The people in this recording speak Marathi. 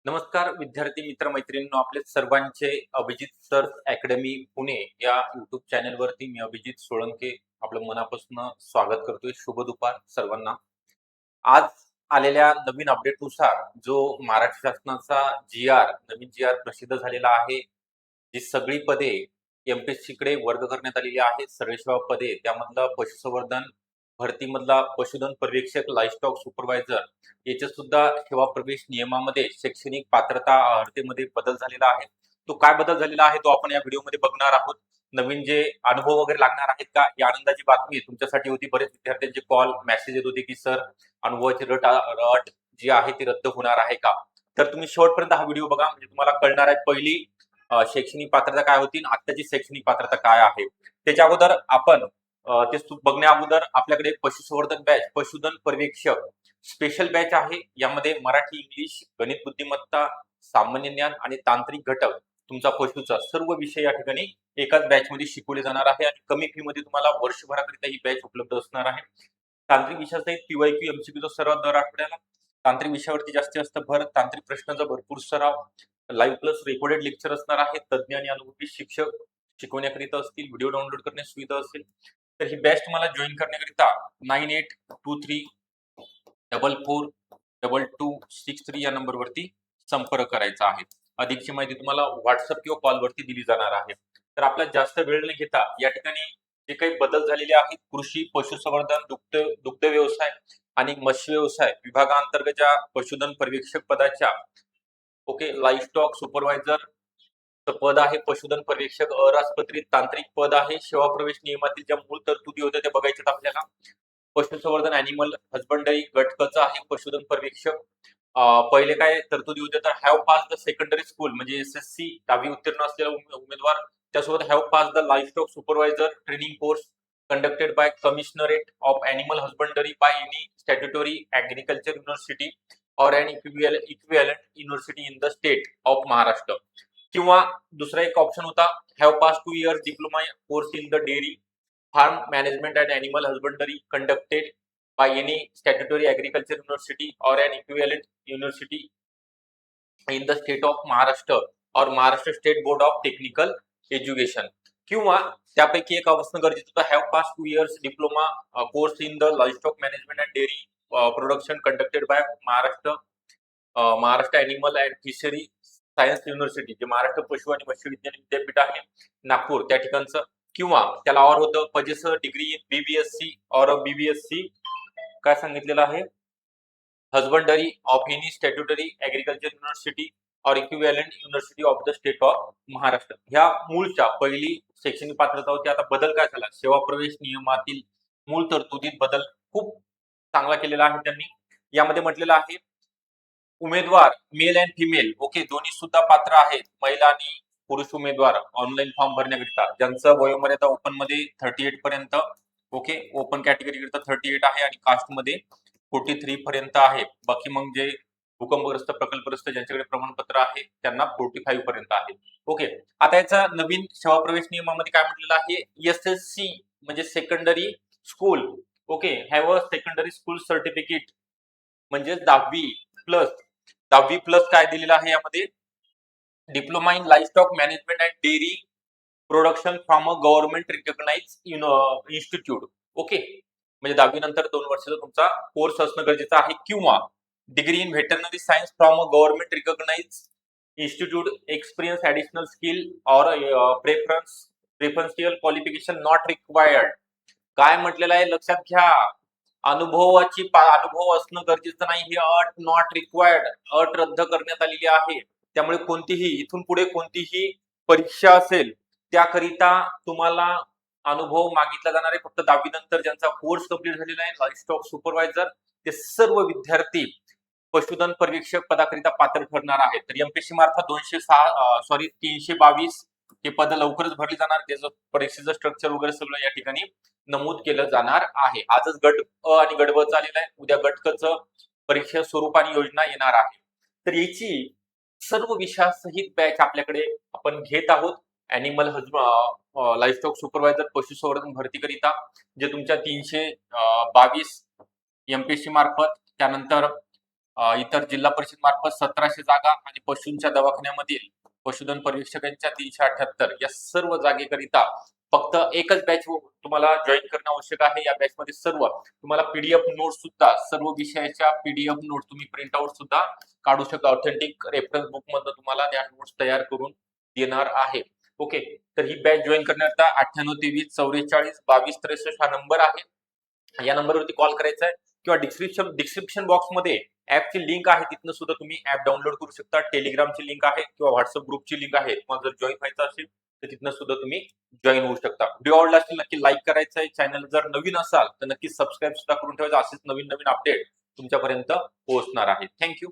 नमस्कार विद्यार्थी मित्र मैत्रिणींनो, आपले सर्वांचे अभिजित सर अकॅडमी पुणे या युट्यूब चॅनलवरती मी अभिजित सोळंके आपलं मनापासून स्वागत करतोय. शुभ दुपार सर्वांना. आज आलेल्या नवीन अपडेटनुसार जो महाराष्ट्र शासनाचा नवीन जी आर प्रसिद्ध झालेला आहे, जी सगळी पदे एमपीएससी कडे वर्ग करण्यात आलेली आहेत. सर्वसेवा पदे त्यामधलं पशुसंवर्धन भरतीमधला पशुधन पर्यवेक्षक, लाईव्हस्टॉक सुपरवायझर याचे सुद्धा सेवा प्रवेश नियमामध्ये शैक्षणिक पात्रता अर्हतेमध्ये बदल झालेला आहे. तो काय बदल झालेला आहे तो आपण या व्हिडिओमध्ये बघणार आहोत. नवीन जे अनुभव वगैरे लागणार आहेत का, ही आनंदाची बातमी तुमच्यासाठी होती. बरेच विद्यार्थ्यांचे कॉल मेसेज येत होते की सर, अनुभवाची अट जी आहे ती रद्द होणार आहे का. तर तुम्ही शेवटपर्यंत हा व्हिडिओ बघा, म्हणजे तुम्हाला कळणार आहे पहिली शैक्षणिक पात्रता काय होती आणि आत्ताची शैक्षणिक पात्रता काय आहे. त्याच्या अगोदर आपण ते बघण्या अगोदर आपल्याकडे पशुसंवर्धन बॅच, पशुधन पर्यवेक्षक स्पेशल बॅच आहे. यामध्ये मराठी, इंग्लिश, गणित बुद्धिमत्ता, सामान्य ज्ञान आणि तांत्रिक घटक तुमचा पशुचा सर्व विषय या ठिकाणी एकाच बॅच मध्ये शिकवले जाणार आहे आणि कमी फी मध्ये तुम्हाला वर्षभराकरिता ही बॅच उपलब्ध असणार आहे. तांत्रिक विषयासहित पीवायक्यू एमसीक्यूचा सराव दर आठवड्याला, तांत्रिक विषयावरती जास्तीत जास्त भर, तांत्रिक प्रश्नांचा भरपूर सराव, लाईव्ह प्लस रेकॉर्डेड लेक्चर असणार आहे. तज्ज्ञ आणि अनुभवी शिक्षक शिकवण्याकरिता असतील, व्हिडिओ डाउनलोड करण्यास सुविधा असेल. तर ही बॅच तुम्हाला जॉईन करण्याकरिता 9823442263 या नंबरवरती संपर्क करायचा आहे. अधिकची माहिती तुम्हाला व्हॉट्सअप किंवा कॉलवरती दिली जाणार आहे. तर आपला जास्त वेळ न घेता या ठिकाणी जे काही बदल झालेले आहेत, कृषी, पशुसंवर्धन, दुग्ध व्यवसाय आणि मत्स्य व्यवसाय विभागांतर्गत ज्या पशुधन पर्यवेक्षक पदाच्या लाईव्हस्टॉक सुपरवायझर पद आहे, पशुधन पर्यवेक्षक अराजपत्रित तांत्रिक पद आहे. सेवा प्रवेश नियमातील ज्या मूळ तरतुदी होत्या त्या बघायच्यात आपल्याला. पशुसंवर्धन अॅनिमल हजबंडरी गटकचं आहे पशुधन पर्यवेक्षक. पहिले काय तरतुदी होत्या तर have pass the secondary school म्हणजे एसएससी 10वी उत्तीर्ण असलेला उमेदवार, त्यासोबत have pass the livestock supervisor training course conducted by commissionerate of animal husbandry by any statutory agriculture university or an equivalent university in the state of Maharashtra. किंवा दुसरा एक ऑप्शन होता have pass 2 years diploma course in the dairy farm management and animal husbandry conducted by any statutory agriculture university or an equivalent university in the state of Maharashtra or Maharashtra State Board of Technical Education. किंवा त्यापैकी एक असणं गरजेचं होतं have pass 2 years diploma course in the livestock management and dairy production conducted by Maharashtra animal and fishery science university, जे महाराष्ट्र पशु आणि मत्स्य विज्ञान विद्यापीठ आहे नागपूर त्या ठिकाणचं. किंवा त्याला और होतं possessor degree in BBSC or BBSC काय सांगितलेलं आहे husbandry of any statutory agriculture university or equivalent university of the state of Maharashtra. ह्या मूळच्या पहिली शैक्षणिक पात्रता होती. आता बदल काय झाला, सेवा प्रवेश नियमातील मूळ तरतुदीत बदल खूप चांगला केलेला आहे त्यांनी. यामध्ये म्हटलेलं आहे उमेदवार मेल अँड फिमेल दोन्ही सुद्धा पात्र आहेत. महिला आणि पुरुष उमेदवार ऑनलाईन फॉर्म भरण्याकरिता ज्यांचं वयोमर्यादा ओपन मध्ये 38 पर्यंत ओपन कॅटेगरी करता 38 आहे आणि कास्ट मध्ये 43 पर्यंत आहे. बाकी मग जे भूकंपग्रस्त प्रकल्पग्रस्त ज्यांच्याकडे प्रमाणपत्र आहे त्यांना 45 पर्यंत आहे. आता याचा नवीन सेवा प्रवेश नियमामध्ये काय म्हटलेलं आहे, एसएससी म्हणजे secondary school have a secondary school certificate म्हणजे 10वी प्लस काय दिलेलं आहे यामध्ये diploma in livestock management and dairy production from a government recognise institute. म्हणजे 10वी नंतर 2 वर्षाचा तुमचा कोर्स असणं गरजेचं आहे. किंवा degree in veterinary science from a government recognise institute, experience, additional skill और प्रेफरन्शियल क्वालिफिकेशन नॉट रिक्वायर्ड. काय म्हटलेलं आहे लक्षात घ्या, अनुभव असणं गरजेचं नाही, ही अट नॉट रिक्वायर्ड, अट रद्द करण्यात आलेली आहे. त्यामुळे कोणतीही इथून पुढे कोणतीही परीक्षा असेल त्याकरिता तुम्हाला अनुभव मागितला जाणार आहे. फक्त 10वी नंतर ज्यांचा कोर्स कंप्लीट झालेला आहे लाईव्हस्टॉक सुपरवायझर ते सर्व विद्यार्थी पशुधन पर्यवेक्षक पदाकरिता पात्र ठरणार आहेत. तर एमपीएससी मार्फत 322 हे पद लवकरच भरली जाणार. त्याचं परीक्षेचं स्ट्रक्चर वगैरे सगळं या ठिकाणी नमूद केलं जाणार आहे. आजच गट अ आणि गट ब झालेला आहे, उद्या गट क च परीक्षा स्वरूप आणि योजना येणार आहे. तर याची सर्व विषयासहित बॅच आपल्याकडे आपण घेत आहोत. अॅनिमल लाईव्हस्टॉक सुपरवायझर पशुसंवर्धन भरतीकरिता जे तुमच्या 322 एमपीएससी मार्फत, त्यानंतर इतर जिल्हा परिषद मार्फत 1700 जागा आणि पशूंच्या दवाखान्यामधील पशुधन पर्यवेक्षकांच्या 378 या सर्व जागेकरिता फक्त एकच बॅच तुम्हाला जॉईन करणं आवश्यक आहे. या बॅच मध्ये सर्व तुम्हाला पीडीएफ नोट सुद्धा, सर्व विषयाच्या पीडीएफ नोट तुम्ही प्रिंट आउट सुद्धा काढू शकता. ऑथेंटिक रेफरन्स बुक मधून तुम्हाला त्या नोट्स तयार करून देणार आहे. ओके, तर ही बॅच जॉईन करण्याकरता 9823 44 22 63 हा नंबर आहे. या नंबरवरती कॉल करायचा आहे किंवा डिस्क्रिप्शन बॉक्स मध्ये ऍपची लिंक आहे, तिथनं सुद्धा तुम्ही ऍप डाउनलोड करू शकता. टेलिग्रामची लिंक आहे किंवा व्हॉट्सअप ग्रुपची लिंक आहे. तुम्हाला जर जॉईन व्हायचं असेल तर तिथनं सुद्धा तुम्ही जॉईन होऊ शकता. व्हिडिओ आवडला असेल नक्की लाईक करायचं आहे. चॅनल जर नवीन असाल तर नक्की सबस्क्राईब सुद्धा करून ठेवायचं. असेच नवीन नवीन अपडेट तुमच्यापर्यंत पोहोचणार आहे. थँक्यू.